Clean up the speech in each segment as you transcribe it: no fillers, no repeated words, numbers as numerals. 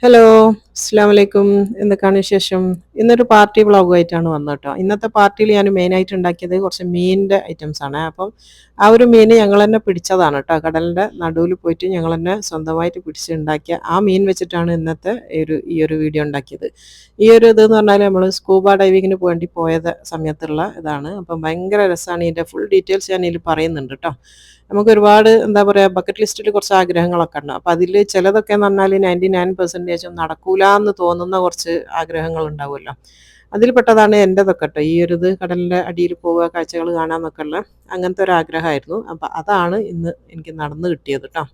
Hello, അസ്സലാമു അലൈക്കും. എന്തൊക്കെയാണ് വിശേഷം? ഇന്നൊരു പാർട്ടി വ്ളോഗുമായിട്ടാണ് വന്നത് ട്ടോ. ഇന്നത്തെ പാർട്ടിയിൽ ഞാൻ മെയിനായിട്ട് ഉണ്ടാക്കിയത് കുറച്ച് മീനിൻ്റെ ഐറ്റംസാണ്. അപ്പം ആ ഒരു മീൻ ഞങ്ങൾ തന്നെ പിടിച്ചതാണ് ട്ടോ. കടലിൻ്റെ നടുവിൽ പോയിട്ട് ഞങ്ങൾ തന്നെ സ്വന്തമായിട്ട് പിടിച്ചുണ്ടാക്കിയ ആ മീൻ വെച്ചിട്ടാണ് ഇന്നത്തെ ഈ ഒരു വീഡിയോ ഉണ്ടാക്കിയത്. ഈ ഒരു ഇതെന്ന് പറഞ്ഞാൽ നമ്മൾ സ്കൂബ ഡൈവിങ്ങിന് വേണ്ടി പോയത് സമയത്തുള്ള ഇതാണ്. അപ്പം ഭയങ്കര രസമാണ്. ഇതിൻ്റെ ഫുൾ ഡീറ്റെയിൽസ് ഞാൻ ഇതിൽ പറയുന്നുണ്ട് ട്ടോ. നമുക്ക് ഒരുപാട് എന്താ പറയുക ബക്കറ്റ് ലിസ്റ്റിൽ കുറച്ച് ആഗ്രഹങ്ങളൊക്കെ ഉണ്ട്. അപ്പം അതിൽ ചിലതൊക്കെ എന്ന് പറഞ്ഞാൽ 99% നടക്കൂല എന്ന് തോന്നുന്ന കുറച്ച് ആഗ്രഹങ്ങൾ ഉണ്ടാവുമല്ലോ. അതിൽ പെട്ടതാണ് എൻ്റെതൊക്കെ ട്ടോ. ഈ ഒരു ഇത് കടലിൻ്റെ അടിയിൽ പോവുക, കാഴ്ചകൾ കാണാമെന്നൊക്കെ ഉള്ള അങ്ങനത്തെ ഒരു ആഗ്രഹമായിരുന്നു. അപ്പം അതാണ് ഇന്ന് എനിക്ക് നടന്ന് കിട്ടിയത് ട്ടോ.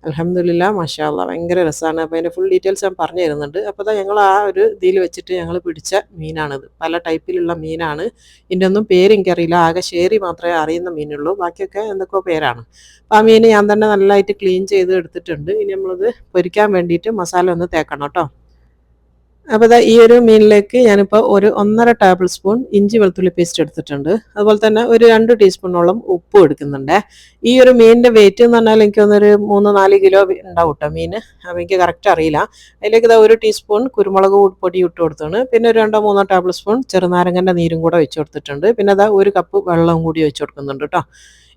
അൽഹംദുലില്ലാ മാഷാ അല്ലാഹ് ഭയങ്കര രസമാണ്. അപ്പോൾ അതിൻ്റെ ഫുൾ ഡീറ്റെയിൽസ് ഞാൻ പറഞ്ഞു തരുന്നുണ്ട്. അപ്പോൾ ദാ ഞങ്ങൾ ആ ഒരു ഇതിൽ വെച്ചിട്ട് ഞങ്ങൾ പിടിച്ച മീനാണിത്. പല ടൈപ്പിലുള്ള മീനാണ്. ഇതിൻ്റെ ഒന്നും പേര് എനിക്കറിയില്ല. ആകെ ശേരി മാത്രമേ അറിയുന്ന മീനുള്ളൂ. ബാക്കിയൊക്കെ എന്തൊക്കെയോ പേരാണ്. അപ്പോൾ ആ മീൻ ഞാൻ തന്നെ നല്ലതായിട്ട് ക്ലീൻ ചെയ്ത് എടുത്തിട്ടുണ്ട്. ഇനി നമ്മളിത് പൊരിക്കാൻ വേണ്ടിയിട്ട് മസാല ഒന്ന് തേക്കണം കേട്ടോ. അപ്പോൾ ദാ ഈ ഒരു മീനിലേക്ക് ഞാനിപ്പോൾ ഒരു 1.5 ടേബിൾ സ്പൂൺ ഇഞ്ചി വെളുത്തുള്ളി പേസ്റ്റ് എടുത്തിട്ടുണ്ട്. അതുപോലെ തന്നെ ഒരു 2 ടീസ്പൂണോളം ഉപ്പും എടുക്കുന്നുണ്ട്. ഈ ഒരു മീനിൻ്റെ വെയിറ്റ് എന്ന് പറഞ്ഞാൽ എനിക്ക് തോന്നുന്നൊരു 3-4 കിലോ ഉണ്ടാവും കേട്ടോ മീൻ. അപ്പോൾ എനിക്ക് കറക്റ്റ് അറിയില്ല. അതിലേക്ക് ഇതാ 1 ടീസ്പൂൺ കുരുമുളക് പൊടി ഇട്ട് കൊടുത്താണ്. പിന്നെ ഒരു 2-3 ടേബിൾ സ്പൂൺ ചെറുനാരങ്ങൻ്റെ നീരും കൂടെ വെച്ച് കൊടുത്തിട്ടുണ്ട്. പിന്നെ അതാ 1 കപ്പ് വെള്ളവും കൂടി വെച്ച് കൊടുക്കുന്നുണ്ട് കേട്ടോ.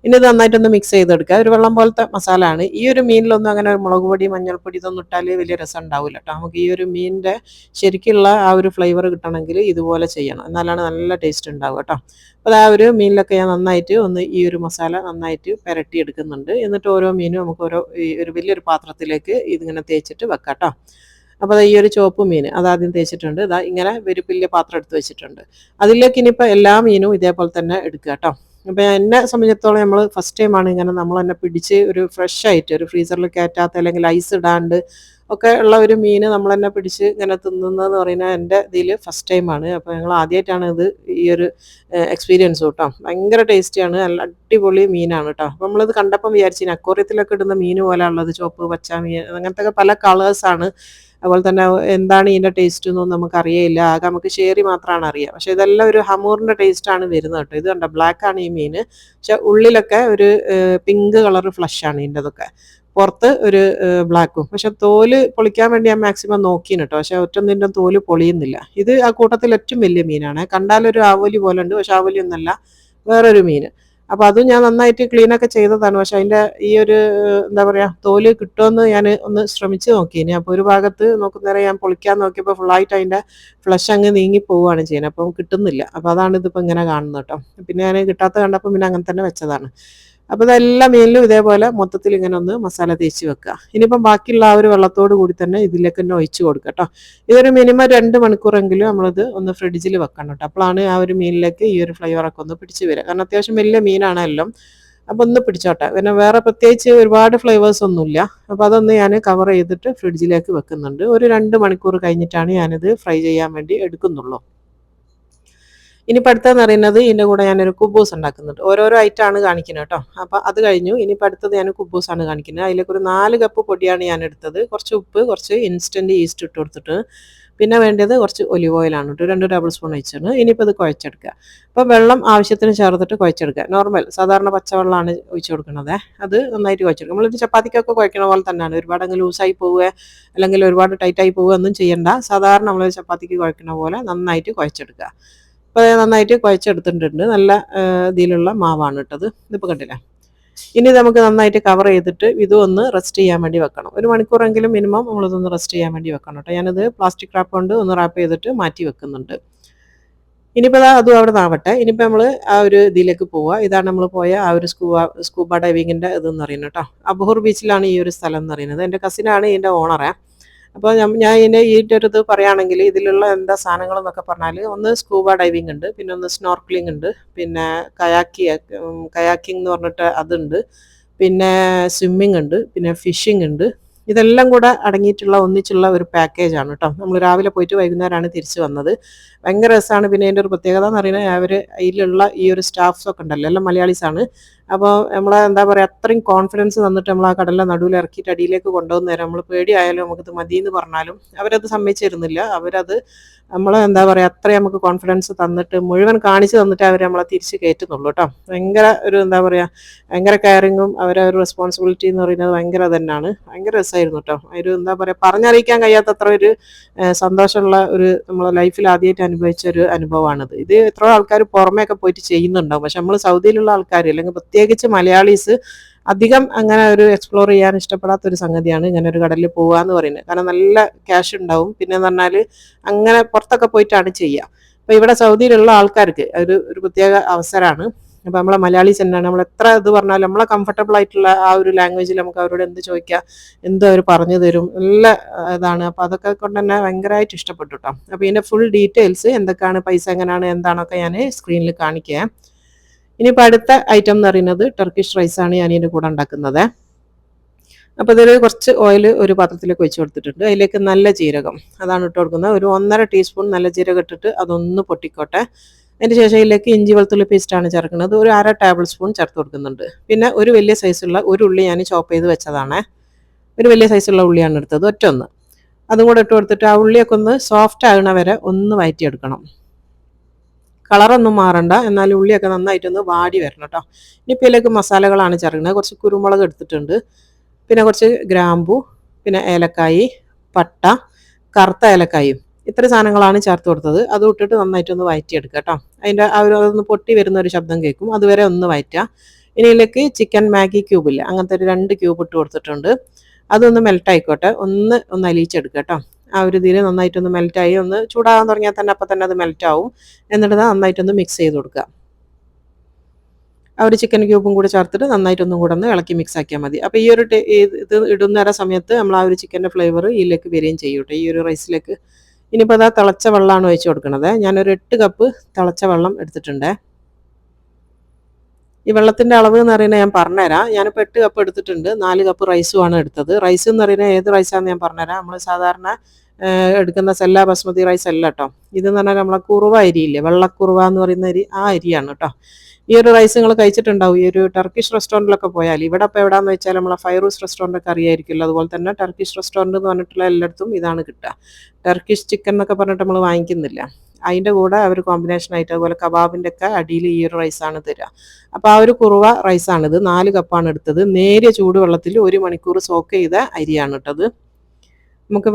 ഇനി ഇത് നന്നായിട്ടൊന്ന് മിക്സ് ചെയ്തെടുക്കുക. ഒരു വെള്ളം പോലത്തെ മസാല ആണ്. ഈ ഒരു മീനിലൊന്നും അങ്ങനെ ഒരു മുളക് പൊടി മഞ്ഞൾപ്പൊടി ഇതൊന്നും ഇട്ടാൽ വലിയ രസം ഉണ്ടാവില്ല കേട്ടോ. നമുക്ക് ഈ ഒരു മീനിൻ്റെ ശരിക്കുള്ള ആ ഒരു ഫ്ലേവർ കിട്ടണമെങ്കിൽ ഇതുപോലെ ചെയ്യണം. എന്നാലാണ് നല്ല ടേസ്റ്റ് ഉണ്ടാവുക കേട്ടോ. അപ്പോൾ ആ ഒരു മീനിലൊക്കെ ഞാൻ നന്നായിട്ട് ഒന്ന് ഈ ഒരു മസാല നന്നായിട്ട് പുരട്ടി എടുക്കുന്നുണ്ട്. എന്നിട്ട് ഓരോ മീനും നമുക്ക് ഈ ഒരു വലിയൊരു പാത്രത്തിലേക്ക് ഇതിങ്ങനെ തേച്ചിട്ട് വെക്കാം കേട്ടോ. അപ്പോൾ ഈ ഒരു ചുവപ്പ് മീൻ അതാദ്യം തേച്ചിട്ടുണ്ട്. ഇതാ ഇങ്ങനെ വലിയ പാത്രം എടുത്ത് വെച്ചിട്ടുണ്ട്. അതിലേക്ക് ഇനിയിപ്പോൾ എല്ലാ മീനും ഇതേപോലെ തന്നെ എടുക്കുക കേട്ടോ. അപ്പോൾ എന്നെ സംബന്ധിച്ചിടത്തോളം നമ്മൾ ഫസ്റ്റ് ടൈമാണ് ഇങ്ങനെ നമ്മൾ തന്നെ പിടിച്ച് ഒരു ഫ്രഷ് ആയിട്ട് ഒരു ഫ്രീസറിൽ കയറ്റാത്ത അല്ലെങ്കിൽ ഐസ് ഇടാണ്ട് ഒക്കെ ഉള്ള ഒരു മീൻ നമ്മൾ തന്നെ പിടിച്ച് ഇങ്ങനെ തിന്നുന്നതെന്ന് പറയുന്നത് എൻ്റെ ഇതിൽ ഫസ്റ്റ് ടൈമാണ്. അപ്പോൾ ഞങ്ങൾ ആദ്യമായിട്ടാണ് ഇത് ഈ ഒരു എക്സ്പീരിയൻസ് കേട്ടോ. ഭയങ്കര ടേസ്റ്റിയാണ്. നല്ല അടിപൊളി മീനാണ് കേട്ടോ. അപ്പോൾ നമ്മളിത് കണ്ടപ്പം വിചാരിച്ചു അക്വേറിയത്തിലൊക്കെ ഇടുന്ന മീൻ പോലെ ഉള്ളത് ചുവപ്പ് പച്ച മീൻ അങ്ങനത്തെ പല കളേഴ്സാണ്. അതുപോലെ തന്നെ എന്താണ് ഇതിൻ്റെ ടേസ്റ്റ് എന്നൊന്നും നമുക്കറിയില്ല. ആകെ നമുക്ക് ഷേറി മാത്രമാണ് അറിയുക. പക്ഷേ ഇതെല്ലാം ഒരു ഹമൂറിൻ്റെ ടേസ്റ്റാണ് വരുന്നത് കേട്ടോ. ഇത് കണ്ടോ ബ്ലാക്കാണ് ഈ മീൻ. പക്ഷെ ഉള്ളിലൊക്കെ ഒരു പിങ്ക് കളർ ഫ്ലഷാണ് ഇതിൻ്റെതൊക്കെ. പുറത്ത് ഒരു ബ്ലാക്കും. പക്ഷെ തോല് പൊളിക്കാൻ വേണ്ടി ഞാൻ മാക്സിമം നോക്കിന് കേട്ടോ. പക്ഷെ ഒറ്റൊന്നിൻ്റെ തോല് പൊളിയുന്നില്ല. ഇത് ആ കൂട്ടത്തിൽ ഏറ്റവും വലിയ മീനാണ്. കണ്ടാലൊരു ആവോലി പോലെ ഉണ്ട്. പക്ഷെ ആവോലി ഒന്നല്ല, വേറൊരു മീൻ. അപ്പോൾ അതും ഞാൻ നന്നായിട്ട് ക്ലീനൊക്കെ ചെയ്തതാണ്. പക്ഷെ അതിൻ്റെ ഈ ഒരു എന്താ പറയുക തോല് കിട്ടുമെന്ന് ഞാൻ ഒന്ന് ശ്രമിച്ച് നോക്കിയിനി. അപ്പോൾ ഒരു ഭാഗത്ത് നോക്കുന്നേരം ഞാൻ പൊളിക്കാൻ നോക്കിയപ്പോൾ ഫുള്ളായിട്ട് അതിൻ്റെ ഫ്ലഷ് അങ്ങ് നീങ്ങി പോവുകയാണ് ചെയ്യുന്നത്. അപ്പം കിട്ടുന്നില്ല. അപ്പോൾ അതാണ് ഇതിപ്പോൾ ഇങ്ങനെ കാണുന്നത് കേട്ടോ. പിന്നെ ഞാൻ കിട്ടാത്ത കണ്ടപ്പോൾ പിന്നെ അങ്ങനെ തന്നെ വെച്ചതാണ്. അപ്പോൾ ഇതെല്ലാ മീനിലും ഇതേപോലെ മൊത്തത്തിൽ ഇങ്ങനെ ഒന്ന് മസാല തേച്ച് വെക്കുക. ഇനിയിപ്പം ബാക്കിയുള്ള ആ ഒരു വെള്ളത്തോട് കൂടി തന്നെ ഇതിലേക്ക് തന്നെ ഒഴിച്ച് കൊടുക്കുക കേട്ടോ. ഇതൊരു മിനിമം 2 മണിക്കൂറെങ്കിലും നമ്മളിത് ഒന്ന് ഫ്രിഡ്ജിൽ വെക്കണം കേട്ടോ. അപ്പോഴാണ് ആ ഒരു മീനിലേക്ക് ഈ ഒരു ഫ്ലേവറൊക്കെ ഒന്ന് പിടിച്ച് വരിക. കാരണം അത്യാവശ്യം വലിയ മീനാണല്ലോ. അപ്പോൾ ഒന്ന് പിടിച്ചോട്ടെ. പിന്നെ വേറെ പ്രത്യേകിച്ച് ഒരുപാട് ഫ്ലേവേഴ്സ് ഒന്നുമില്ല. അപ്പോൾ അതൊന്ന് ഞാൻ കവർ ചെയ്തിട്ട് ഫ്രിഡ്ജിലേക്ക് വെക്കുന്നുണ്ട്. ഒരു 2 മണിക്കൂർ കഴിഞ്ഞിട്ടാണ് ഞാനിത് ഫ്രൈ ചെയ്യാൻ വേണ്ടി എടുക്കുന്നുള്ളൂ. ഇനിയിപ്പോൾ അടുത്തതെന്ന് പറയുന്നത് ഇതിൻ്റെ കൂടെ ഞാനൊരു കുബൂസ് ഉണ്ടാക്കുന്നുണ്ട്. ഓരോരോ ഐറ്റമാണ് കാണിക്കുന്നത് കേട്ടോ. അപ്പോൾ അത് കഴിഞ്ഞു. ഇനിയിപ്പോൾ അടുത്തത് ഞാൻ കുബൂസാണ് കാണിക്കുന്നത്. അതിലേക്ക് ഒരു 4 കപ്പ് പൊടിയാണ് ഞാൻ എടുത്തത്. കുറച്ച് ഉപ്പ്, കുറച്ച് ഇൻസ്റ്റൻറ്റ് ഈസ്റ്റ് ഇട്ട് കൊടുത്തിട്ട് പിന്നെ വേണ്ടത് കുറച്ച് ഒലിവ് ഓയിലാണ് കേട്ടോ. 2 ടേബിൾ സ്പൂൺ ഒഴിച്ചാണ്. ഇനിയിപ്പോൾ ഇത് കുഴച്ചെടുക്കുക. അപ്പോൾ വെള്ളം ആവശ്യത്തിന് ചേർത്തിട്ട് കുഴച്ചെടുക്കുക. നോർമൽ സാധാരണ പച്ചവെള്ളമാണ് ഒഴിച്ച് കൊടുക്കുന്നത്. അത് നന്നായിട്ട് കുഴച്ചെടുക്കുക. നമ്മളിത് ചപ്പാത്തിക്കൊക്കെ കുഴക്കണ പോലെ തന്നെയാണ്. ഒരുപാട് അങ്ങ് ലൂസായി പോവുക അല്ലെങ്കിൽ ഒരുപാട് ടൈറ്റായി പോവുക ഒന്നും ചെയ്യണ്ട. സാധാരണ നമ്മൾ ചപ്പാത്തിക്ക് കുഴക്കണ പോലെ നന്നായിട്ട് കുഴച്ചെടുക്കുക. അപ്പോൾ നന്നായിട്ട് കുഴച്ചെടുത്തിട്ടുണ്ട്. നല്ല ഇതിലുള്ള മാവാണ് ഇട്ടത്. ഇതിപ്പോൾ കണ്ടില്ലേ. ഇനി നമുക്ക് നന്നായിട്ട് കവർ ചെയ്തിട്ട് ഇതും ഒന്ന് റെസ്റ്റ് ചെയ്യാൻ വേണ്ടി വെക്കണം. 1 മണിക്കൂറെങ്കിലും മിനിമം നമ്മളിതൊന്ന് റെസ്റ്റ് ചെയ്യാൻ വേണ്ടി വെക്കണം കേട്ടോ. ഞാനത് പ്ലാസ്റ്റിക് റാപ്പ് കൊണ്ട് ഒന്ന് റാപ്പ് ചെയ്തിട്ട് മാറ്റി വെക്കുന്നുണ്ട്. ഇനിയിപ്പോൾ അതും അവിടെ നിന്നാവട്ടെ. ഇനിയിപ്പോൾ നമ്മൾ ആ ഒരു ഇതിലേക്ക് പോവുക. ഇതാണ് നമ്മൾ പോയ ആ ഒരു സ്കൂബ ഡൈവിങ്ങിൻ്റെ ഇതെന്ന് പറയുന്നത് കേട്ടോ. അബൂർ ബീച്ചിലാണ് ഈ ഒരു സ്ഥലം എന്ന് പറയുന്നത്. എൻ്റെ കസിനാണ് ഇതിൻ്റെ ഓണറേ. അപ്പോൾ ഞാൻ ഇതിൻ്റെ ഈ ഒരു ഇത് പറയുകയാണെങ്കിൽ ഇതിലുള്ള എന്താ സാധനങ്ങൾ എന്നൊക്കെ പറഞ്ഞാൽ ഒന്ന് സ്കൂബ ഡൈവിംഗ് ഉണ്ട്, പിന്നെ ഒന്ന് സ്നോർക്ലിംഗ് ഉണ്ട്, പിന്നെ കയാക്കിംഗ് എന്ന് പറഞ്ഞിട്ട് അതുണ്ട്, പിന്നെ സ്വിമ്മിങ് ഉണ്ട്, പിന്നെ ഫിഷിംഗ് ഉണ്ട്. ഇതെല്ലാം കൂടെ അടങ്ങിയിട്ടുള്ള ഒന്നിച്ചുള്ള ഒരു പാക്കേജാണ് കേട്ടോ. നമ്മൾ രാവിലെ പോയിട്ട് വൈകുന്നേരമാണ് തിരിച്ച് വന്നത്. ഭയങ്കര രസമാണ്. പിന്നെ അതിൻ്റെ ഒരു പ്രത്യേകത എന്ന് പറയുന്നത് അവർ അതിലുള്ള ഈ ഒരു സ്റ്റാഫ്സൊക്കെ ഉണ്ടല്ലോ എല്ലാം മലയാളീസാണ്. അപ്പോൾ നമ്മളെ എന്താ പറയുക അത്രയും കോൺഫിഡൻസ് തന്നിട്ട് നമ്മൾ ആ കടലിലെ നടുവിൽ ഇറക്കിയിട്ട് അടിയിലേക്ക് കൊണ്ടുവന്ന് തരാം. നമ്മൾ പേടിയായാലും നമുക്കിത് മതി എന്ന് പറഞ്ഞാലും അവരത് സമ്മതിച്ചിരുന്നില്ല. അവരത് നമ്മൾ എന്താ പറയുക അത്രയും നമുക്ക് കോൺഫിഡൻസ് തന്നിട്ട് മുഴുവൻ കാണിച്ചു തന്നിട്ട് അവർ നമ്മളെ തിരിച്ച് കയറ്റുന്നുള്ളൂ കേട്ടോ. ഭയങ്കര ഒരു എന്താ പറയുക ഭയങ്കര കെയറിങ്ങും അവരെ ഒരു റെസ്പോൺസിബിലിറ്റി എന്ന് പറയുന്നത് ഭയങ്കര തന്നെയാണ്. ഭയങ്കര രസമായിരുന്നു കേട്ടോ. ഒരു എന്താ പറയുക പറഞ്ഞറിയിക്കാൻ കഴിയാത്തത്ര ഒരു സന്തോഷമുള്ള ഒരു നമ്മളെ ലൈഫിൽ ആദ്യമായിട്ട് അനുഭവിച്ച ഒരു അനുഭവമാണിത്. ഇത് എത്രയോ ആൾക്കാർ പുറമേയൊക്കെ പോയിട്ട് ചെയ്യുന്നുണ്ടാവും. പക്ഷെ നമ്മൾ സൗദിയിലുള്ള ആൾക്കാർ അല്ലെങ്കിൽ പ്രത്യേകിച്ച് മലയാളീസ് അധികം അങ്ങനെ ഒരു എക്സ്പ്ലോർ ചെയ്യാൻ ഇഷ്ടപ്പെടാത്ത ഒരു സംഗതിയാണ് ഇങ്ങനെ ഒരു കടലിൽ പോകുക എന്ന് പറയുന്നത്. കാരണം നല്ല ക്യാഷ് ഉണ്ടാവും. പിന്നെ എന്ന് പറഞ്ഞാൽ അങ്ങനെ പുറത്തൊക്കെ പോയിട്ടാണ് ചെയ്യുക. അപ്പോൾ ഇവിടെ സൗദിയിലുള്ള ആൾക്കാർക്ക് ഒരു പ്രത്യേക അവസരമാണ്. അപ്പോൾ നമ്മളെ മലയാളീസ് തന്നെയാണ് നമ്മൾ എത്ര ഇത് പറഞ്ഞാലും നമ്മളെ കംഫർട്ടബിൾ ആയിട്ടുള്ള ആ ഒരു ലാംഗ്വേജിൽ നമുക്ക് അവരോട് എന്ത് ചോദിക്കാം എന്തും അവർ പറഞ്ഞു തരും. നല്ല ഇതാണ്. അപ്പോൾ അതൊക്കെ കൊണ്ട് തന്നെ ഭയങ്കരമായിട്ട് ഇഷ്ടപ്പെട്ടു കേട്ടോ. അപ്പോൾ ഇതിൻ്റെ ഫുൾ ഡീറ്റെയിൽസ് എന്തൊക്കെയാണ് പൈസ എങ്ങനെയാണ് എന്താണൊക്കെ ഞാൻ സ്ക്രീനിൽ കാണിക്കാം. ഇനിയിപ്പോൾ അടുത്ത ഐറ്റം എന്ന് പറയുന്നത് ടർക്കിഷ് റൈസാണ് ഞാൻ ഇതിൻ്റെ കൂടെ ഉണ്ടാക്കുന്നത്. അപ്പോൾ ഇതിൽ കുറച്ച് ഓയിൽ ഒരു പാത്രത്തിലേക്ക് ഒഴിച്ച് കൊടുത്തിട്ടുണ്ട്. അതിലേക്ക് നല്ല ജീരകം അതാണ് ഇട്ട് കൊടുക്കുന്നത്. ഒരു 1.5 ടീസ്പൂൺ നല്ല ജീരകം ഇട്ടിട്ട് അതൊന്ന് പൊട്ടിക്കോട്ടെ. അതിന് ശേഷം ഇതിലേക്ക് ഇഞ്ചി വെളുത്തുള്ളി പേസ്റ്റാണ് ചേർക്കുന്നത്. ഒരു 1/2 ടേബിൾ സ്പൂൺ ചേർത്ത് കൊടുക്കുന്നുണ്ട്. പിന്നെ ഒരു വലിയ സൈസുള്ള ഒരു ഉള്ളി ഞാൻ ചോപ്പ് ചെയ്ത് വെച്ചതാണ്. ഒരു വലിയ സൈസുള്ള ഉള്ളിയാണ് എടുത്തത്, ഒറ്റൊന്ന്. അതും കൂടെ ഇട്ട് കൊടുത്തിട്ട് ആ ഉള്ളിയൊക്കെ ഒന്ന് സോഫ്റ്റ് ആകണ വരെ ഒന്ന് വഴറ്റിയെടുക്കണം. കളറൊന്നും മാറണ്ട, എന്നാൽ ഉള്ളിയൊക്കെ നന്നായിട്ടൊന്ന് വാടി വരണം കേട്ടോ. ഇനിയിപ്പോൾ ഇതിലേക്ക് മസാലകളാണ് ചേർക്കുന്നത്. കുറച്ച് കുരുമുളക് എടുത്തിട്ടുണ്ട്, പിന്നെ കുറച്ച് ഗ്രാമ്പു, പിന്നെ ഏലക്കായി, പട്ട, കറുത്ത ഏലക്കായും, ഇത്ര സാധനങ്ങളാണ് ചേർത്ത് കൊടുത്തത്. അത് ഇട്ടിട്ട് നന്നായിട്ടൊന്ന് വഴറ്റിയെടുക്കുക കേട്ടോ. അതിൻ്റെ അതൊന്ന് പൊട്ടി വരുന്ന ഒരു ശബ്ദം കേൾക്കും, അതുവരെ ഒന്ന് വഴറ്റുക. ഇനി ഇതിലേക്ക് ചിക്കൻ മാഗി ക്യൂബില്ല അങ്ങനത്തെ ഒരു 2 ക്യൂബ് ഇട്ട് കൊടുത്തിട്ടുണ്ട്. അതൊന്ന് മെൽറ്റ് ആയിക്കോട്ടെ, ഒന്ന് അലിയിച്ചെടുക്കുക കേട്ടോ. ആ ഒരു ഇതിൽ നന്നായിട്ടൊന്ന് മെൽറ്റായി ഒന്ന് ചൂടാകാൻ തുടങ്ങിയാൽ തന്നെ അപ്പം തന്നെ അത് മെൽറ്റാവും. എന്നിട്ട് നന്നായിട്ടൊന്ന് മിക്സ് ചെയ്ത് കൊടുക്കുക. ആ ഒരു ചിക്കൻ ക്യൂബും കൂടി ചേർത്തിട്ട് നന്നായിട്ടൊന്നും കൂടെ ഒന്ന് ഇളക്കി മിക്സ് ആക്കിയാൽ മതി. അപ്പോൾ ഈ ഒരു ഇത് ഇടുന്ന സമയത്ത് നമ്മൾ ആ ഒരു ചിക്കൻ്റെ ഫ്ലേവർ ഇതിലേക്ക് വരികയും ചെയ്യൂട്ടെ ഈ ഒരു റൈസിലേക്ക്. ഇനിയിപ്പോൾ അതാ തിളച്ച വെള്ളമാണ് ഒഴിച്ച് കൊടുക്കുന്നത്. ഞാനൊരു 8 കപ്പ് തിളച്ച വെള്ളം എടുത്തിട്ടുണ്ട്. ഈ വെള്ളത്തിൻ്റെ അളവ് എന്ന് പറയുന്നത് ഞാൻ പറഞ്ഞുതരാം. ഞാനിപ്പോൾ 8 കപ്പ് എടുത്തിട്ടുണ്ട്. 4 കപ്പ് റൈസുമാണ് എടുത്തത്. റൈസ് എന്ന് പറയുന്നത് ഏത് റൈസാണെന്ന് ഞാൻ പറഞ്ഞുതരാം. നമ്മൾ സാധാരണ എടുക്കുന്ന സെല്ല ബസ്മതി റൈസ് അല്ല കേട്ടോ. ഇതെന്ന് പറഞ്ഞാൽ നമ്മളെ കുറുവ അരിയില്ലേ, വെള്ളക്കുറുവ എന്ന് പറയുന്ന അരി, ആ അരിയാണ് കേട്ടോ. ഈ ഒരു റൈസ് നിങ്ങൾ കഴിച്ചിട്ടുണ്ടാവും ഈ ഒരു ടർക്കിഷ് റെസ്റ്റോറൻറ്റിലൊക്കെ പോയാൽ. ഇവിടെ ഇപ്പോൾ എവിടെയാണെന്ന് വെച്ചാൽ നമ്മളെ ഫൈറൂസ് റെസ്റ്റോറൻറ്റൊക്കെ അറിയായിരിക്കുമല്ലോ. അതുപോലെ തന്നെ ടർക്കിഷ് റെസ്റ്റോറൻറ്റ് എന്ന് പറഞ്ഞിട്ടുള്ള എല്ലായിടത്തും ഇതാണ് കിട്ടുക. ടർക്കിഷ് ചിക്കൻ എന്നൊക്കെ പറഞ്ഞിട്ട് നമ്മൾ വാങ്ങിക്കുന്നില്ല. അതിൻ്റെ കൂടെ അവർ കോമ്പിനേഷനായിട്ട് അതുപോലെ കബാബിൻ്റെ ഒക്കെ അടിയിൽ ഈ ഒരു റൈസാണ് തരിക. അപ്പോൾ ആ ഒരു കുറുവ റൈസാണിത്. 4 കപ്പാണ് എടുത്തത്. നേരിയ ചൂടുവെള്ളത്തിൽ 1 മണിക്കൂർ സോക്ക് ചെയ്ത അരിയാണ് ഇട്ടത്. നമുക്ക്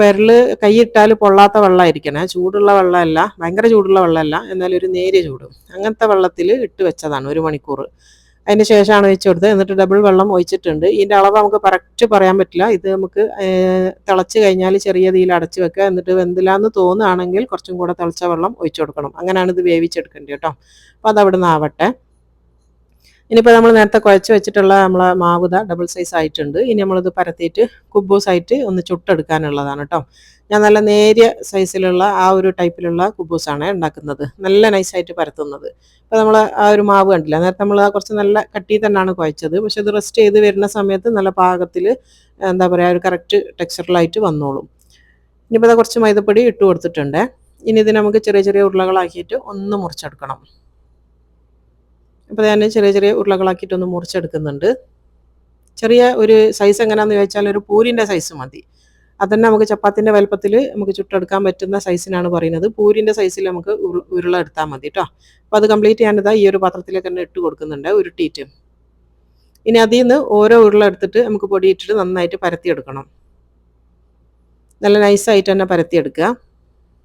കൈയിട്ടാൽ പൊള്ളാത്ത വെള്ളമായിരിക്കണേ, ചൂടുള്ള വെള്ളമല്ല, ഭയങ്കര ചൂടുള്ള വെള്ളമല്ല, എന്നാലും ഒരു നേരിയ ചൂട് അങ്ങനത്തെ വെള്ളത്തിൽ ഇട്ട് വെച്ചതാണ് 1 മണിക്കൂർ. അതിന് ശേഷമാണ് ഒഴിച്ചു കൊടുത്തത്. എന്നിട്ട് ഡബിൾ വെള്ളം ഒഴിച്ചിട്ടുണ്ട്. ഇതിൻ്റെ അളവ് നമുക്ക് കറക്റ്റ് പറയാൻ പറ്റില്ല. ഇത് നമുക്ക് തിളച്ച് കഴിഞ്ഞാൽ ചെറിയ തീയിൽ അടച്ച് വെക്കുക. എന്നിട്ട് വെന്തില്ലാന്ന് തോന്നുകയാണെങ്കിൽ കുറച്ചും കൂടെ തിളച്ച വെള്ളം ഒഴിച്ചു കൊടുക്കണം. അങ്ങനെയാണ് ഇത് വേവിച്ചെടുക്കേണ്ടത് കേട്ടോ. അപ്പോൾ അതവിടെ നിന്ന് ആവട്ടെ. ഇനിയിപ്പോൾ നമ്മൾ നേരത്തെ കുഴച്ച് വെച്ചിട്ടുള്ള നമ്മളെ മാവുത ഡബിൾ സൈസ് ആയിട്ടുണ്ട്. ഇനി നമ്മളിത് പരത്തിയിട്ട് കുബൂസായിട്ട് ഒന്ന് ചുട്ടെടുക്കാനുള്ളതാണ് കേട്ടോ. ഞാൻ നല്ല നേരിയ സൈസിലുള്ള ആ ഒരു ടൈപ്പിലുള്ള കുബൂസാണ് ഉണ്ടാക്കുന്നത്, നല്ല നൈസായിട്ട് പരത്തുന്നത്. അപ്പോൾ നമ്മൾ ആ ഒരു മാവ് കണ്ടില്ല, നേരത്തെ നമ്മൾ കുറച്ച് നല്ല കട്ടി തന്നെയാണ് കുഴച്ചത്. പക്ഷെ ഇത് റെസ്റ്റ് ചെയ്ത് വരുന്ന സമയത്ത് നല്ല പാകത്തിൽ എന്താ പറയുക ഒരു കറക്റ്റ് ടെക്സ്ചറിലായിട്ട് വന്നോളും. ഇനിയിപ്പോൾ അത് കുറച്ച് മൈദപ്പൊടി ഇട്ട് കൊടുത്തിട്ടുണ്ട്. ഇനി ഇത് നമുക്ക് ചെറിയ ചെറിയ ഉരുളകളാക്കിയിട്ട് ഒന്ന് മുറിച്ചെടുക്കണം. അപ്പോൾ ഞാൻ ചെറിയ ചെറിയ ഉരുളകളാക്കിയിട്ടൊന്ന് മുറിച്ചെടുക്കുന്നുണ്ട്. ചെറിയ ഒരു സൈസ് എങ്ങനെയാണെന്ന് ചോദിച്ചാൽ ഒരു പൂരിൻ്റെ സൈസ് മതി. അതന്നെ നമുക്ക് ചപ്പാത്തിൻ്റെ വലുപ്പത്തിൽ നമുക്ക് ചുട്ടെടുക്കാൻ പറ്റുന്ന സൈസിനാണ് പറയുന്നത്. പൂരിൻ്റെ സൈസിൽ നമുക്ക് ഉരുള എടുത്താൽ മതി കേട്ടോ. അപ്പോൾ അത് കംപ്ലീറ്റ് ഞാനിതാ ഈ ഒരു പാത്രത്തിലേക്ക് തന്നെ ഇട്ട് കൊടുക്കുന്നുണ്ട് ഉരുട്ടിയിട്ട്. ഇനി അതിൽ നിന്ന് ഓരോ ഉരുള എടുത്തിട്ട് നമുക്ക് പൊടിയിട്ടിട്ട് നന്നായിട്ട് പരത്തിയെടുക്കണം. നല്ല നൈസായിട്ട് തന്നെ പരത്തിയെടുക്കുക.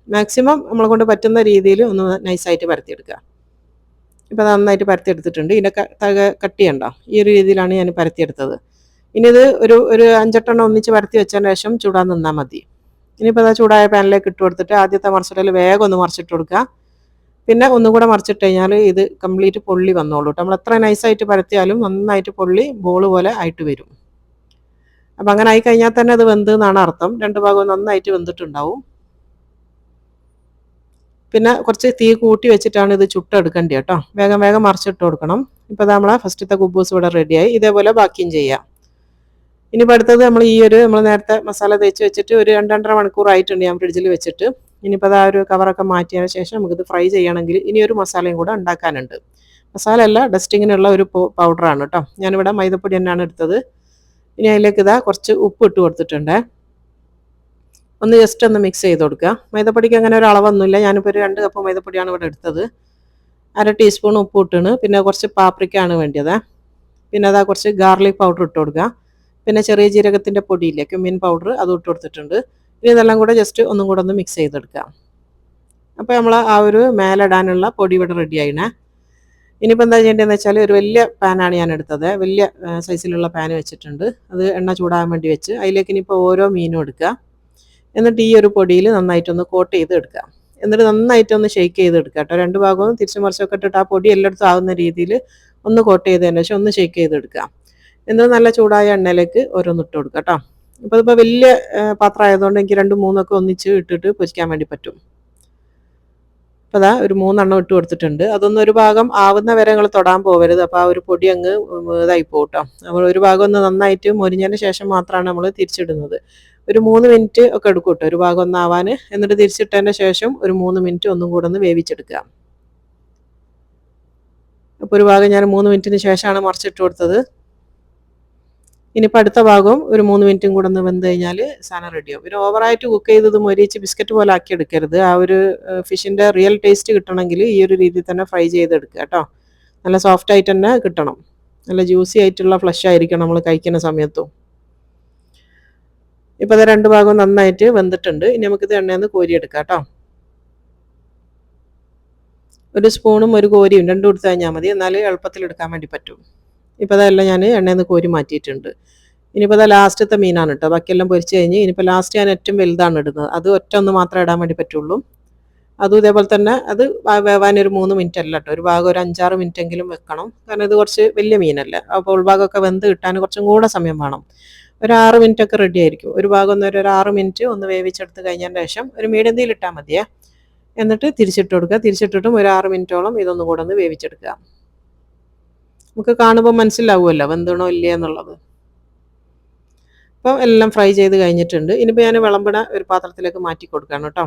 മാക്സിമം നമ്മളെ കൊണ്ട് പറ്റുന്ന രീതിയിൽ ഒന്ന് നൈസായിട്ട് പരത്തിയെടുക്കുക. ഇപ്പോൾ നന്നായിട്ട് പരത്തിയെടുത്തിട്ടുണ്ട്. ഇതിൻ്റെ കട്ടിയുണ്ടോ, ഈ ഒരു രീതിയിലാണ് ഞാൻ പരത്തിയെടുത്തത്. ഇനി ഇത് ഒരു 5-8 ഒന്നിച്ച് പരത്തി വെച്ചതിന് ശേഷം ചൂടാൻ നിന്നാൽ മതി. ഇനിയിപ്പോൾ അത് ചൂടായ പാനിലേക്ക് ഇട്ട് കൊടുത്തിട്ട് ആദ്യത്തെ മറിച്ചിടൽ വേഗം ഒന്ന് മറിച്ചിട്ട് കൊടുക്കുക. പിന്നെ ഒന്നുകൂടെ മറിച്ചിട്ട് കഴിഞ്ഞാൽ ഇത് കംപ്ലീറ്റ് പൊള്ളി വന്നോളൂ കേട്ടോ. നമ്മൾ എത്ര നൈസായിട്ട് പരത്തിയാലും നന്നായിട്ട് പൊള്ളി ബോൾ പോലെ ആയിട്ട് വരും. അപ്പം അങ്ങനെ ആയി കഴിഞ്ഞാൽ തന്നെ അത് വെന്ത് എന്നാണ് അർത്ഥം. 2 ഭാഗവും നന്നായിട്ട് വെന്തിട്ടുണ്ടാവും. പിന്നെ കുറച്ച് തീ കൂട്ടി വെച്ചിട്ടാണ് ഇത് ചുട്ടെടുക്കേണ്ടത് കേട്ടോ. വേഗം വേഗം മറിച്ചിട്ട് കൊടുക്കണം. ഇപ്പോൾ നമ്മളെ ഫസ്റ്റത്തെ കുബൂസ് ഇവിടെ റെഡിയായി. ഇതേപോലെ ബാക്കിയും ചെയ്യാം. ഇനിയിപ്പോൾ അടുത്തത് നമ്മൾ നേരത്തെ മസാല തേച്ച് വെച്ചിട്ട് ഒരു 2-2.5 മണിക്കൂർ ആയിട്ടുണ്ട് ഞാൻ ഫ്രിഡ്ജിൽ വെച്ചിട്ട്. ഇനിയിപ്പോൾ ആ ഒരു കവറൊക്കെ മാറ്റിയതിന് ശേഷം നമുക്കിത് ഫ്രൈ ചെയ്യണമെങ്കിൽ ഇനി ഒരു മസാലയും കൂടെ ഉണ്ടാക്കാനുണ്ട്. മസാല അല്ല, ഡസ്റ്റിങ്ങിനുള്ള ഒരു പൗഡറാണ് കേട്ടോ. ഞാനിവിടെ മൈദപ്പൊടി തന്നെയാണ് എടുത്തത്. ഇനി അതിലേക്ക് ഇതാ കുറച്ച് ഉപ്പ് ഇട്ട് കൊടുത്തിട്ടുണ്ട്. ഒന്ന് ജസ്റ്റ് ഒന്ന് മിക്സ് ചെയ്ത് കൊടുക്കുക. മൈദപ്പൊടിക്ക് അങ്ങനെ ഒരു അളവൊന്നുമില്ല. ഞാനിപ്പോൾ ഒരു 2 കപ്പ് മൈദപ്പൊടിയാണ് ഇവിടെ എടുത്തത്. 1/2 ടീസ്പൂൺ ഉപ്പ് ഇട്ടാണ്. പിന്നെ കുറച്ച് പാപ്രിക്കയാണ് വേണ്ടത്. പിന്നെ അതാ കുറച്ച് ഗാർലിക് പൗഡർ ഇട്ട് കൊടുക്കുക. പിന്നെ ചെറിയ ജീരകത്തിൻ്റെ പൊടിയില്ലേ, ക്യുമിൻ പൗഡർ, അതും ഇട്ട് കൊടുത്തിട്ടുണ്ട്. ഇനി ഇതെല്ലാം കൂടെ ജസ്റ്റ് ഒന്നും കൂടെ ഒന്ന് മിക്സ് ചെയ്തെടുക്കുക. അപ്പോൾ നമ്മൾ ആ ഒരു മേലിടാനുള്ള പൊടി ഇവിടെ റെഡി ആയിണേ. ഇനിയിപ്പോൾ എന്താ ചെയ്യേണ്ടതെന്ന് വെച്ചാൽ, ഒരു വലിയ പാനാണ് ഞാൻ എടുത്തത്. വലിയ സൈസിലുള്ള പാൻ വെച്ചിട്ടുണ്ട്. അത് എണ്ണ ചൂടാകാൻ വേണ്ടി വെച്ച് അതിലേക്ക് ഇനിയിപ്പോൾ ഓരോ മീനും എടുക്കുക. എന്നിട്ട് ഈ ഒരു പൊടിയിൽ നന്നായിട്ടൊന്ന് കോട്ട് ചെയ്ത് എടുക്കുക. എന്നിട്ട് നന്നായിട്ടൊന്ന് ഷെയ്ക്ക് ചെയ്ത് എടുക്കുക കേട്ടോ. 2 ഭാഗവും തിരിച്ചു മറിച്ചൊക്കെ ഇട്ടിട്ട് ആ പൊടി എല്ലായിടത്തും ആവുന്ന രീതിയിൽ ഒന്ന് കോട്ട് ചെയ്തതിന് ശേഷം ഒന്ന് ഷെയ്ക്ക് ചെയ്ത് എടുക്കുക. എന്നിട്ട് നല്ല ചൂടായ എണ്ണയിലേക്ക് ഓരോന്ന് ഇട്ട് കൊടുക്കുക കേട്ടോ. അപ്പോൾ ഇതിപ്പോൾ വലിയ പാത്രം ആയതുകൊണ്ട് എനിക്ക് 2, 3 ഒക്കെ ഒന്നിച്ച് ഇട്ടിട്ട് പൊരിക്കാൻ വേണ്ടി പറ്റും. അപ്പോൾ അതാ ഒരു 3 എണ്ണം ഇട്ട് കൊടുത്തിട്ടുണ്ട്. അതൊന്നും ഒരു ഭാഗം ആവുന്ന വരെ നിങ്ങൾ തൊടാൻ പോകരുത്. അപ്പോൾ ആ ഒരു പൊടി അങ്ങ് ഇതായി പോകും കേട്ടോ. നമ്മൾ ഒരു ഭാഗം ഒന്ന് നന്നായിട്ട് മൊരിഞ്ഞതിന് ശേഷം മാത്രമാണ് നമ്മൾ തിരിച്ചിടുന്നത്. ഒരു 3 മിനിറ്റ് ഒക്കെ എടുക്കും കേട്ടോ ഒരു ഭാഗം ഒന്നാവാൻ. എന്നിട്ട് തിരിച്ചിട്ടതിന് ശേഷം ഒരു 3 മിനിറ്റ് ഒന്നും കൂടെ ഒന്ന് വേവിച്ചെടുക്കുക. അപ്പോൾ ഒരു ഭാഗം ഞാൻ 3 മിനിറ്റിന് ശേഷമാണ് മറിച്ചിട്ട് കൊടുത്തത്. ഇനിയിപ്പോൾ അടുത്ത ഭാഗവും ഒരു 3 മിനിറ്റും കൂടെ ഒന്ന് വെന്ത് കഴിഞ്ഞാൽ സാധനം റെഡിയാവും. പിന്നെ ഓവറായിട്ട് കുക്ക് ചെയ്തത് മൊരിച്ച് ബിസ്ക്കറ്റ് പോലെ ആക്കി എടുക്കരുത്. ആ ഒരു ഫിഷിൻ്റെ റിയൽ ടേസ്റ്റ് കിട്ടണമെങ്കിൽ ഈ ഒരു രീതിയിൽ തന്നെ ഫ്രൈ ചെയ്തെടുക്കുക കേട്ടോ. നല്ല സോഫ്റ്റ് ആയിട്ട് തന്നെ കിട്ടണം. നല്ല ജ്യൂസി ആയിട്ടുള്ള ഫ്ലഷ് ആയിരിക്കണം നമ്മൾ കഴിക്കുന്ന സമയത്തും. ഇപ്പോൾ അത് 2 ഭാഗവും നന്നായിട്ട് വെന്തിട്ടുണ്ട്. ഇനി നമുക്കിത് എണ്ണയിൽ നിന്ന് കോരിയെടുക്കാം കേട്ടോ. ഒരു സ്പൂണും ഒരു കോരിയും 2 എടുത്ത് കഴിഞ്ഞാൽ മതി. എന്നാൽ എളുപ്പത്തിൽ എടുക്കാൻ വേണ്ടി പറ്റും. ഇപ്പോൾ അതെല്ലാം ഞാൻ എണ്ണയിൽ നിന്ന് കോരി മാറ്റിയിട്ടുണ്ട്. ഇനിയിപ്പോൾ അത് ലാസ്റ്റത്തെ മീനാണ് കേട്ടോ. ബാക്കിയെല്ലാം പൊരിച്ച് കഴിഞ്ഞ് ഇനിയിപ്പോൾ ലാസ്റ്റ് ഞാൻ ഏറ്റവും വലുതാണ് ഇടുന്നത്. അത് ഒറ്റ ഒന്ന് മാത്രമേ ഇടാൻ വേണ്ടി പറ്റുള്ളൂ. അതും ഇതേപോലെ തന്നെ അത് വേവാൻ ഒരു 3 മിനിറ്റ് അല്ല കേട്ടോ. ഒരു ഭാഗം ഒരു 5-6 മിനിറ്റ് എങ്കിലും വെക്കണം. കാരണം ഇത് കുറച്ച് വലിയ മീനല്ല. അപ്പോൾ ഉൾഭാഗമൊക്കെ വെന്ത് കിട്ടാൻ കുറച്ചും കൂടെ സമയം വേണം. ഒരു 6 മിനിറ്റ് ഒക്കെ റെഡി ആയിരിക്കും. ഒരു ഭാഗം ഒന്ന് ഒരു 6 മിനിറ്റ് ഒന്ന് വേവിച്ചെടുത്ത് കഴിഞ്ഞതിന് ശേഷം ഒരു മീഡിയം തീയിൽ ഇട്ടാൽ മതിയേ. എന്നിട്ട് തിരിച്ചിട്ട് കൊടുക്കുക. തിരിച്ചിട്ടിട്ടും ഒരു 6 മിനിറ്റോളം ഇതൊന്നും കൂടെ ഒന്ന് വേവിച്ചെടുക്കുക. നമുക്ക് കാണുമ്പോൾ മനസ്സിലാവുമല്ലോ വെന്തണോ ഇല്ലേ എന്നുള്ളത്. അപ്പോൾ എല്ലാം ഫ്രൈ ചെയ്ത് കഴിഞ്ഞിട്ടുണ്ട്. ഇനിയിപ്പോൾ ഞാൻ വിളമ്പണ ഒരു പാത്രത്തിലേക്ക് മാറ്റി കൊടുക്കുകയാണ് കേട്ടോ.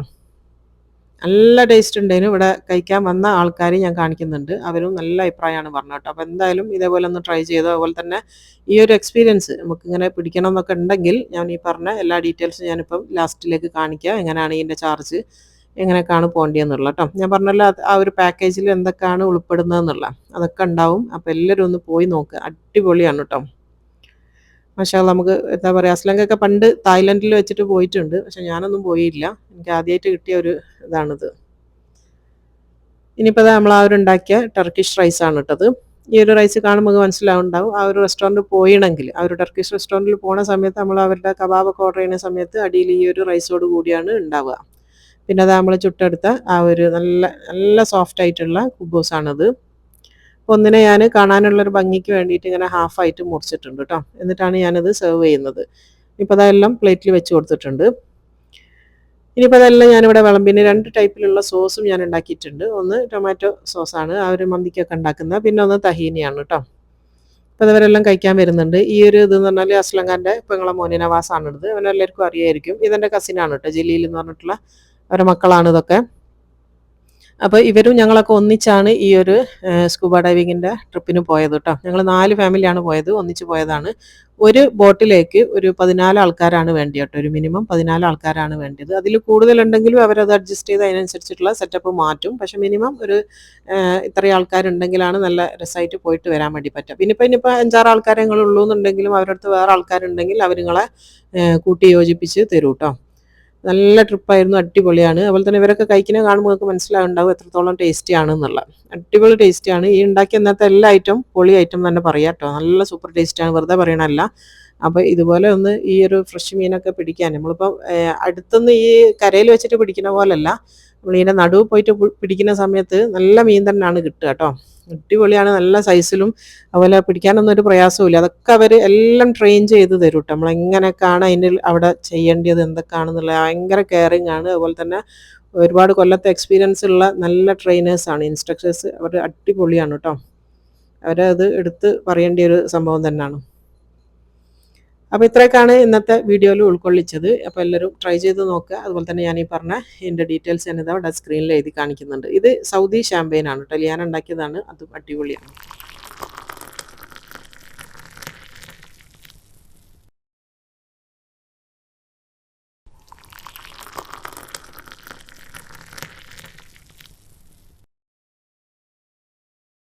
നല്ല ടേസ്റ്റ് ഉണ്ടേനും ഇവിടെ കഴിക്കാൻ വന്ന ആൾക്കാർ ഞാൻ കാണിക്കുന്നുണ്ട്. അവരും നല്ല അഭിപ്രായമാണ് പറഞ്ഞത് കേട്ടോ. അപ്പോൾ എന്തായാലും ഇതേപോലെ ഒന്ന് ട്രൈ ചെയ്തോ. അതുപോലെ തന്നെ ഈ ഒരു എക്സ്പീരിയൻസ് നമുക്കിങ്ങനെ പിടിക്കണം എന്നൊക്കെ ഉണ്ടെങ്കിൽ ഞാൻ ഈ പറഞ്ഞ എല്ലാ ഡീറ്റെയിൽസും ഞാനിപ്പം ലാസ്റ്റിലേക്ക് കാണിക്കാം. എങ്ങനെയാണ് ഇതിൻ്റെ ചാർജ്, എങ്ങനെയൊക്കെയാണ് പോകേണ്ടതെന്നുള്ള കേട്ടോ. ഞാൻ പറഞ്ഞല്ലോ ആ ഒരു പാക്കേജിൽ എന്തൊക്കെയാണ് ഉൾപ്പെടുന്നതെന്നുള്ള അതൊക്കെ ഉണ്ടാവും. അപ്പോൾ എല്ലാവരും ഒന്ന് പോയി നോക്കുക. അടിപൊളിയാണ് കേട്ടോ. മാഷാ അല്ലാ. നമുക്ക് എന്താ പറയുക, അസ്ലങ്കൊക്കെ പണ്ട് തായ്ലൻഡിൽ വെച്ചിട്ട് പോയിട്ടുണ്ട്. പക്ഷെ ഞാനൊന്നും പോയില്ല. എനിക്ക് ആദ്യമായിട്ട് കിട്ടിയ ഒരു ഇതാണിത്. ഇനിയിപ്പോൾ നമ്മൾ ആ ഒരു ഉണ്ടാക്കിയ ടർക്കിഷ് റൈസാണ് ഇട്ടത്. ഈ ഒരു റൈസ് കാണുമ്പോൾ മനസ്സിലാവുണ്ടാവും. ആ ഒരു റെസ്റ്റോറൻറ്റ് പോയിണെങ്കിൽ, ആ ഒരു ടർക്കിഷ് റെസ്റ്റോറൻറ്റിൽ പോണ സമയത്ത് നമ്മൾ അവരുടെ കബാബൊക്കെ ഓർഡർ ചെയ്യുന്ന സമയത്ത് അടിയിൽ ഈ ഒരു റൈസോട് കൂടിയാണ് ഉണ്ടാവുക. പിന്നെ അത് നമ്മൾ ചുട്ടെടുത്ത ആ ഒരു നല്ല നല്ല സോഫ്റ്റ് ആയിട്ടുള്ള കുബൂസാണത്. ഒന്നിനെ ഞാൻ കാണാനുള്ളൊരു ഭംഗിക്ക് വേണ്ടിയിട്ട് ഇങ്ങനെ ഹാഫായിട്ട് മുറിച്ചിട്ടുണ്ട് കേട്ടോ. എന്നിട്ടാണ് ഞാനത് സെർവ് ചെയ്യുന്നത്. ഇപ്പോൾ അതെല്ലാം പ്ലേറ്റിൽ വെച്ച് കൊടുത്തിട്ടുണ്ട്. ഇനിയിപ്പോൾ അതെല്ലാം ഞാനിവിടെ വിളമ്പിന് 2 ടൈപ്പിലുള്ള സോസും ഞാൻ ഉണ്ടാക്കിയിട്ടുണ്ട്. ഒന്ന് ടൊമാറ്റോ സോസാണ് ആ ഒരു മന്തിക്കൊക്കെ ഉണ്ടാക്കുന്നത്. പിന്നെ ഒന്ന് തഹീനിയാണ് കേട്ടോ. അപ്പോൾ ഇവരെല്ലാം കഴിക്കാൻ വരുന്നുണ്ട്. ഈ ഒരു ഇതെന്ന് പറഞ്ഞാൽ അസ്ലങ്കാൻ്റെ പെങ്ങളെ മോനെ നവാസാണ് ഇത്. അവനെല്ലാവർക്കും അറിയായിരിക്കും. ഇതെൻ്റെ കസിനാണ് കേട്ടോ, ജലീൽ എന്ന് പറഞ്ഞിട്ടുള്ള അവരുടെ മക്കളാണ് ഇതൊക്കെ. അപ്പോൾ ഇവരും ഞങ്ങളൊക്കെ ഒന്നിച്ചാണ് ഈ ഒരു സ്കൂബ ഡൈവിങ്ങിൻ്റെ ട്രിപ്പിന് പോയത് കേട്ടോ. ഞങ്ങൾ 4 ഫാമിലിയാണ് പോയത്, ഒന്നിച്ച് പോയതാണ്. ഒരു ബോട്ടിലേക്ക് ഒരു 14 ആൾക്കാരാണ് വേണ്ടി കേട്ടോ. ഒരു മിനിമം 14 ആൾക്കാരാണ് വേണ്ടത്. അതിൽ കൂടുതലുണ്ടെങ്കിലും അവരത് അഡ്ജസ്റ്റ് ചെയ്ത് അതിനനുസരിച്ചിട്ടുള്ള സെറ്റപ്പ് മാറ്റും. പക്ഷേ മിനിമം ഒരു ഇത്രയും ആൾക്കാരുണ്ടെങ്കിലാണ് നല്ല രസമായിട്ട് പോയിട്ട് വരാൻ വേണ്ടി പറ്റുക. പിന്നെ ഇനിയിപ്പോൾ 5-6 ആൾക്കാരെ നിങ്ങളുള്ളൂ എന്നുണ്ടെങ്കിലും അവരുടെ അടുത്ത് വേറെ ആൾക്കാരുണ്ടെങ്കിൽ അവർ നിങ്ങളെ കൂട്ടി യോജിപ്പിച്ച് തരും കേട്ടോ. നല്ല ട്രിപ്പായിരുന്നു, അടിപൊളിയാണ്. അതുപോലെ തന്നെ ഇവരൊക്കെ കഴിക്കുന്നത് കാണുമ്പോൾ നിങ്ങൾക്ക് മനസ്സിലാവുണ്ടാവും എത്രത്തോളം ടേസ്റ്റി ആണെന്നുള്ള. അടിപൊളി ടേസ്റ്റിയാണ്. ഈ ഉണ്ടാക്കിയ ഇന്നത്തെ എല്ലാ ഐറ്റം പൊളി ഐറ്റം തന്നെ പറയാം കേട്ടോ. നല്ല സൂപ്പർ ടേസ്റ്റിയാണ്, വെറുതെ പറയണമല്ല. അപ്പോൾ ഇതുപോലെ ഒന്ന് ഈ ഒരു ഫ്രഷ് മീനൊക്കെ പിടിക്കാൻ നമ്മളിപ്പോൾ അടുത്തുനിന്ന് ഈ കരയിൽ വെച്ചിട്ട് പിടിക്കുന്ന പോലല്ല, നമ്മളിതിൻ്റെ നടുവ് പോയിട്ട് പിടിക്കുന്ന സമയത്ത് നല്ല മീൻ തന്നെയാണ് കിട്ടുക കേട്ടോ. അടിപൊളിയാണ്, നല്ല സൈസിലും. അതുപോലെ പിടിക്കാനൊന്നും ഒരു പ്രയാസമില്ല. അതൊക്കെ അവർ എല്ലാം ട്രെയിൻ ചെയ്ത് തരും കേട്ടോ. നമ്മളെങ്ങനെയൊക്കെയാണ് അതിൻ്റെ അവിടെ ചെയ്യേണ്ടത് എന്തൊക്കെയാണെന്നുള്ളത് ഭയങ്കര കെയറിങ് ആണ്. അതുപോലെ തന്നെ ഒരുപാട് കൊല്ലത്തെ എക്സ്പീരിയൻസ് ഉള്ള നല്ല ട്രെയിനേഴ്സാണ്, ഇൻസ്ട്രക്ടേഴ്സ്. അവർ അടിപൊളിയാണ് കേട്ടോ. അവരത് എടുത്ത് പറയേണ്ട ഒരു സംഭവം തന്നെയാണ്. അപ്പോൾ ഇത്രയൊക്കെയാണ് ഇന്നത്തെ വീഡിയോയിൽ ഉൾക്കൊള്ളിച്ചത്. അപ്പോൾ എല്ലാവരും ട്രൈ ചെയ്ത് നോക്കുക. അതുപോലെ തന്നെ ഞാൻ ഈ പറഞ്ഞ ഇതിൻ്റെ ഡീറ്റെയിൽസ് ഞാനിതാ ഇവിടെ സ്ക്രീനിൽ എഴുതി കാണിക്കുന്നുണ്ട്. ഇത് സൗദി ഷാമ്പെയിൻ ആണ് കേട്ടോ, ഞാൻ ഉണ്ടാക്കിയതാണ്. അതും അടിപൊളിയാണ്.